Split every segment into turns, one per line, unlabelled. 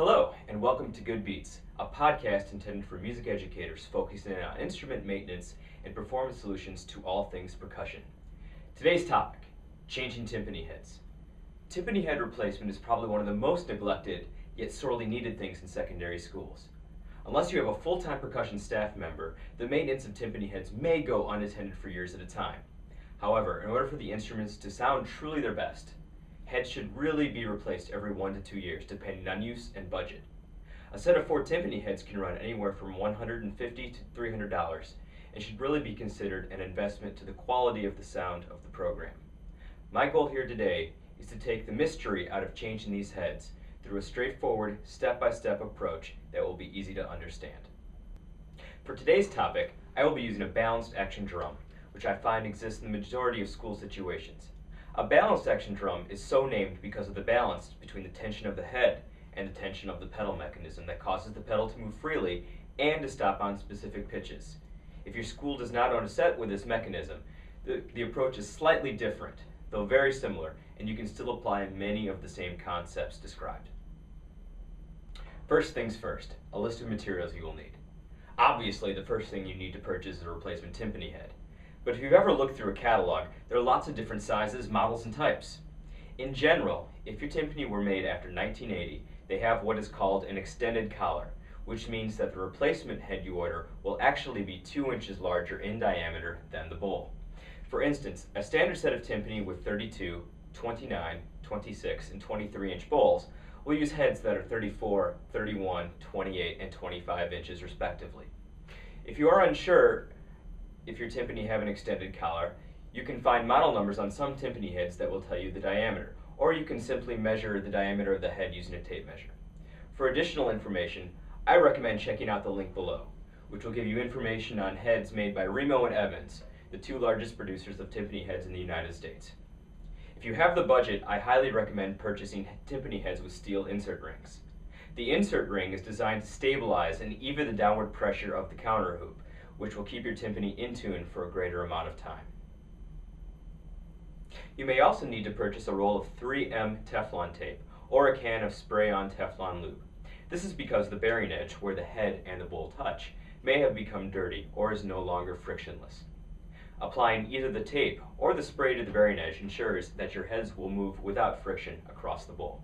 Hello, and welcome to Good Beats, a podcast intended for music educators focusing on instrument maintenance and performance solutions to all things percussion. Today's topic, changing timpani heads. Timpani head replacement is probably one of the most neglected, yet sorely needed things in secondary schools. Unless you have a full-time percussion staff member, the maintenance of timpani heads may go unattended for years at a time. However, in order for the instruments to sound truly their best, heads should really be replaced every 1 to 2 years, depending on use and budget. A set of 4 timpani heads can run anywhere from $150 to $300 and should really be considered an investment to the quality of the sound of the program. My goal here today is to take the mystery out of changing these heads through a straightforward, step-by-step approach that will be easy to understand. For today's topic, I will be using a balanced action drum, which I find exists in the majority of school situations. A balanced action drum is so named because of the balance between the tension of the head and the tension of the pedal mechanism that causes the pedal to move freely and to stop on specific pitches. If your school does not own a set with this mechanism, the approach is slightly different, though very similar, and you can still apply many of the same concepts described. First things first, a list of materials you will need. Obviously, the first thing you need to purchase is a replacement timpani head. But if you've ever looked through a catalog, there are lots of different sizes, models, and types. In general, if your timpani were made after 1980, they have what is called an extended collar, which means that the replacement head you order will actually be 2 inches larger in diameter than the bowl. For instance, a standard set of timpani with 32, 29, 26, and 23-inch bowls will use heads that are 34, 31, 28, and 25 inches respectively. If you are unsure if your timpani have an extended collar, you can find model numbers on some timpani heads that will tell you the diameter, or you can simply measure the diameter of the head using a tape measure. For additional information, I recommend checking out the link below, which will give you information on heads made by Remo and Evans, the 2 largest producers of timpani heads in the United States. If you have the budget, I highly recommend purchasing timpani heads with steel insert rings. The insert ring is designed to stabilize and even the downward pressure of the counter hoop, which will keep your timpani in tune for a greater amount of time. You may also need to purchase a roll of 3M Teflon tape or a can of spray-on Teflon lube. This is because the bearing edge, where the head and the bowl touch, may have become dirty or is no longer frictionless. Applying either the tape or the spray to the bearing edge ensures that your heads will move without friction across the bowl.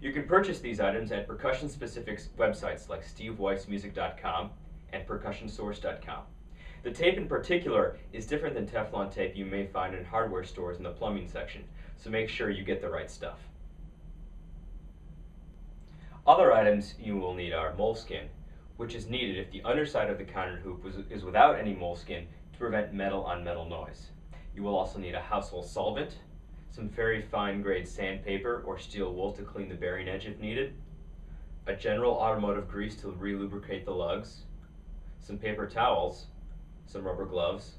You can purchase these items at percussion-specific websites like steveweissmusic.com and percussionsource.com. The tape in particular is different than Teflon tape you may find in hardware stores in the plumbing section, so make sure you get the right stuff. Other items you will need are moleskin, which is needed if the underside of the counter hoop is without any moleskin to prevent metal-on-metal noise. You will also need a household solvent, some very fine grade sandpaper or steel wool to clean the bearing edge if needed, a general automotive grease to re-lubricate the lugs, some paper towels, some rubber gloves,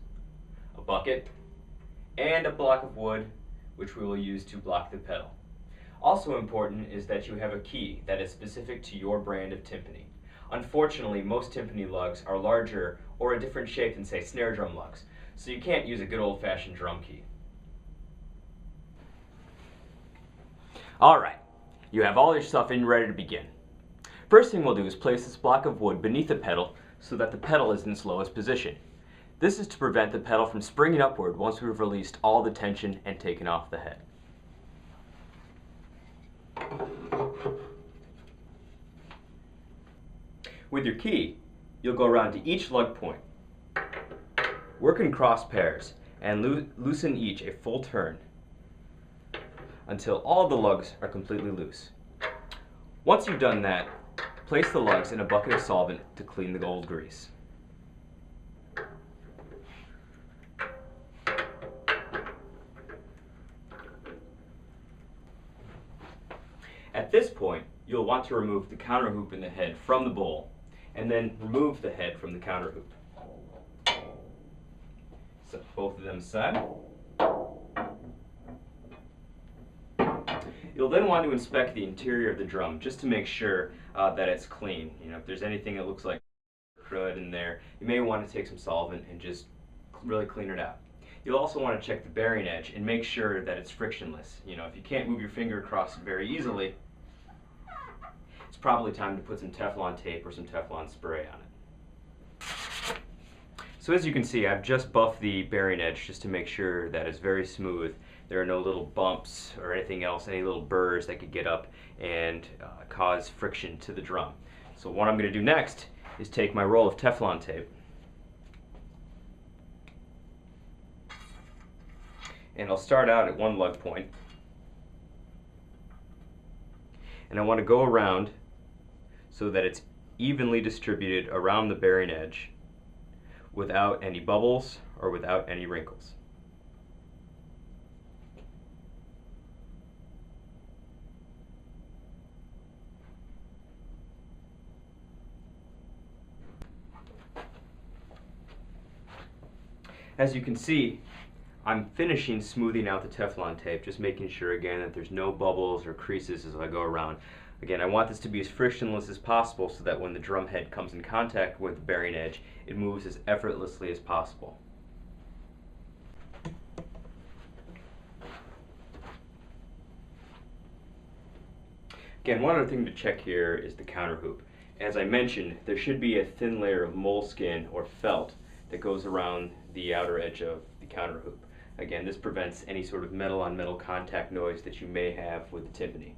a bucket, and a block of wood which we will use to block the pedal. Also important is that you have a key that is specific to your brand of timpani. Unfortunately, most timpani lugs are larger or a different shape than, say, snare drum lugs, so you can't use a good old-fashioned drum key. Alright, you have all your stuff in ready to begin. First thing we'll do is place this block of wood beneath the pedal so that the pedal is in its lowest position. This is to prevent the pedal from springing upward once we've released all the tension and taken off the head. With your key, you'll go around to each lug point. Work in cross pairs and loosen each a full turn until all the lugs are completely loose. Once you've done that, place the lugs in a bucket of solvent to clean the old grease. At this point, you'll want to remove the counter hoop in the head from the bowl, and then remove the head from the counter hoop. Set both of them aside. You'll then want to inspect the interior of the drum just to make sure that it's clean. If there's anything that looks like crud in there, you may want to take some solvent and just really clean it out. You'll also want to check the bearing edge and make sure that it's frictionless. If you can't move your finger across it very easily, it's probably time to put some Teflon tape or some Teflon spray on it. So as you can see, I've just buffed the bearing edge just to make sure that it's very smooth. There are no little bumps or anything else, any little burrs that could get up and cause friction to the drum. So what I'm going to do next is take my roll of Teflon tape and I'll start out at one lug point, and I want to go around so that it's evenly distributed around the bearing edge without any bubbles or without any wrinkles. As you can see, I'm finishing smoothing out the Teflon tape, just making sure again that there's no bubbles or creases as I go around. Again, I want this to be as frictionless as possible so that when the drum head comes in contact with the bearing edge, it moves as effortlessly as possible. Again, one other thing to check here is the counter hoop. As I mentioned, there should be a thin layer of moleskin or felt that goes around the outer edge of the counter hoop. Again, this prevents any sort of metal on metal contact noise that you may have with the timpani.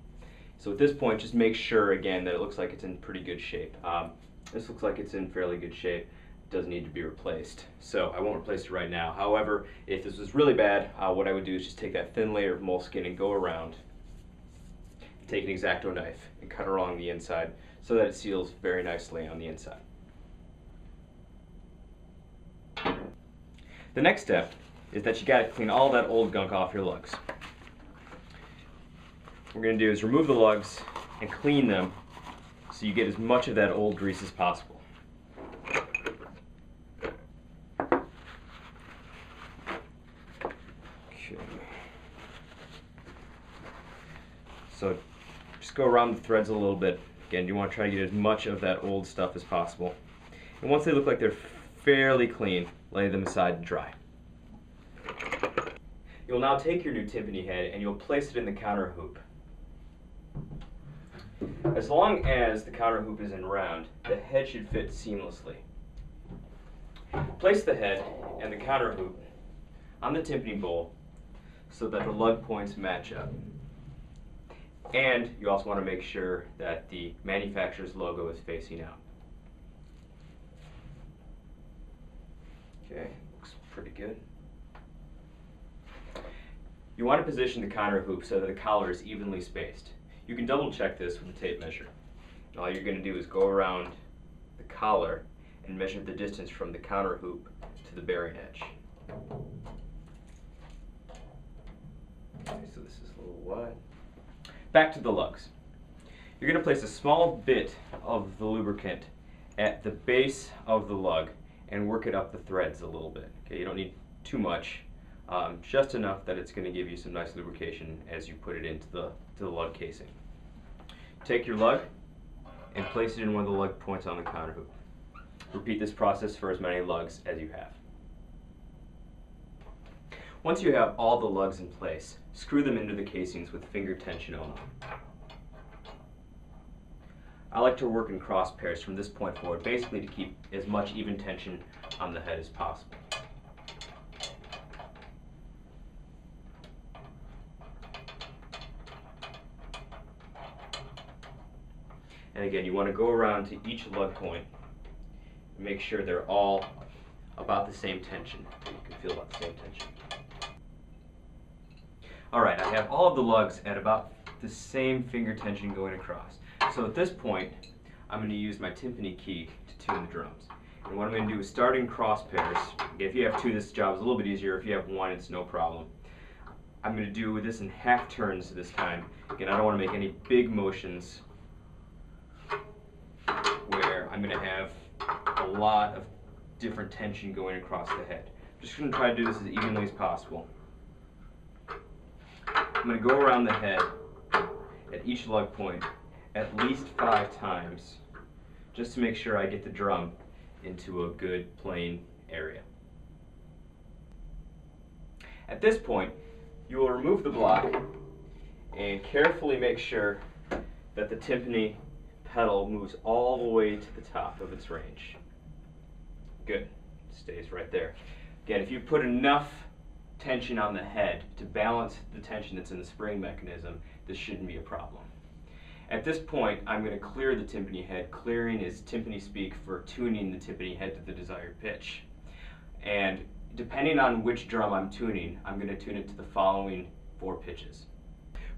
So at this point, just make sure again that it looks like it's in pretty good shape. This looks like it's in fairly good shape. It does need to be replaced. So I won't replace it right now. However, if this was really bad, what I would do is just take that thin layer of moleskin and go around, take an X-Acto knife and cut along the inside so that it seals very nicely on the inside. The next step is that you got to clean all that old gunk off your lugs. What we're going to do is remove the lugs and clean them so you get as much of that old grease as possible. Okay. So just go around the threads a little bit. Again, you want to try to get as much of that old stuff as possible. And once they look like they're fairly clean, lay them aside to dry. You'll now take your new timpani head and you'll place it in the counter hoop. As long as the counter hoop is in round, the head should fit seamlessly. Place the head and the counter hoop on the timpani bowl so that the lug points match up. And you also want to make sure that the manufacturer's logo is facing out. Okay, looks pretty good. You want to position the counter hoop so that the collar is evenly spaced. You can double check this with a tape measure. And all you're going to do is go around the collar and measure the distance from the counter hoop to the bearing edge. Okay, so this is a little wide. Back to the lugs. You're going to place a small bit of the lubricant at the base of the lug and work it up the threads a little bit. Okay, you don't need too much, just enough that it's going to give you some nice lubrication as you put it into the lug casing. Take your lug and place it in one of the lug points on the counter hoop. Repeat this process for as many lugs as you have. Once you have all the lugs in place, screw them into the casings with finger tension only. I like to work in cross pairs from this point forward, basically to keep as much even tension on the head as possible. And again, you want to go around to each lug point and make sure they're all about the same tension. You can feel about the same tension. Alright, I have all of the lugs at about the same finger tension going across. So at this point, I'm going to use my timpani key to tune the drums. And what I'm going to do is start in cross pairs. If you have two, this job is a little bit easier. If you have one, it's no problem. I'm going to do this in half turns this time. Again, I don't want to make any big motions where I'm going to have a lot of different tension going across the head. I'm just going to try to do this as evenly as possible. I'm going to go around the head at each lug point at least 5 times just to make sure I get the drum into a good plain area. At this point, you will remove the block and carefully make sure that the timpani pedal moves all the way to the top of its range. Good. Stays right there. Again, if you put enough tension on the head to balance the tension that's in the spring mechanism, this shouldn't be a problem. At this point, I'm going to clear the timpani head. Clearing is timpani speak for tuning the timpani head to the desired pitch. And depending on which drum I'm tuning, I'm going to tune it to the following 4 pitches.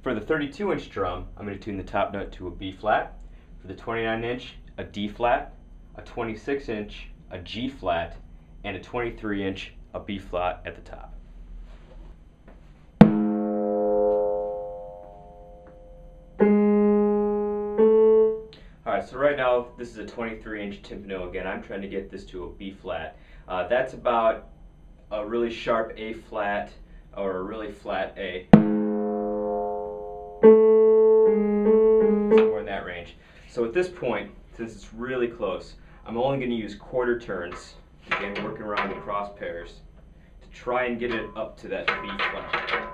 For the 32-inch drum, I'm going to tune the top note to a B flat. For the 29-inch, a D flat. A 26-inch, a G flat. And a 23-inch, a B flat at the top. Alright, so right now this is a 23-inch timpano. Again, I'm trying to get this to a B flat. That's about a really sharp A flat or a really flat A. Somewhere in that range. So at this point, since it's really close, I'm only going to use quarter turns, again working around the cross pairs, to try and get it up to that B flat.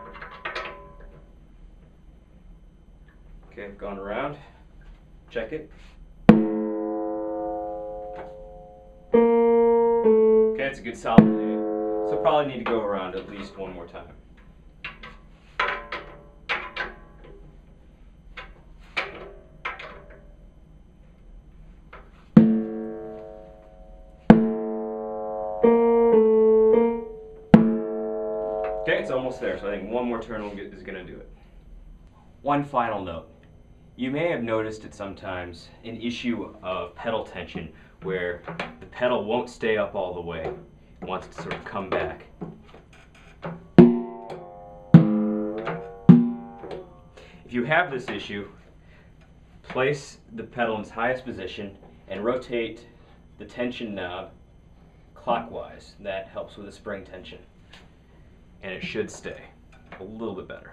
Okay, I've gone around. Check it. Okay, it's a good solid A. So probably need to go around at least one more time. Okay, it's almost there, so I think one more turn is going to do it. One final note. You may have noticed it sometimes, an issue of pedal tension where the pedal won't stay up all the way. It wants to sort of come back. If you have this issue, place the pedal in its highest position and rotate the tension knob clockwise. That helps with the spring tension. And it should stay a little bit better.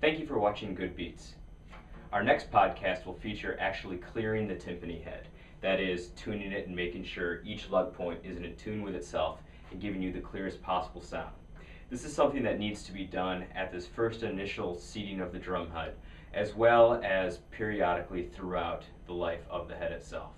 Thank you for watching Good Beats. Our next podcast will feature actually clearing the timpani head. That is, tuning it and making sure each lug point is in tune with itself and giving you the clearest possible sound. This is something that needs to be done at this first initial seating of the drum head, as well as periodically throughout the life of the head itself.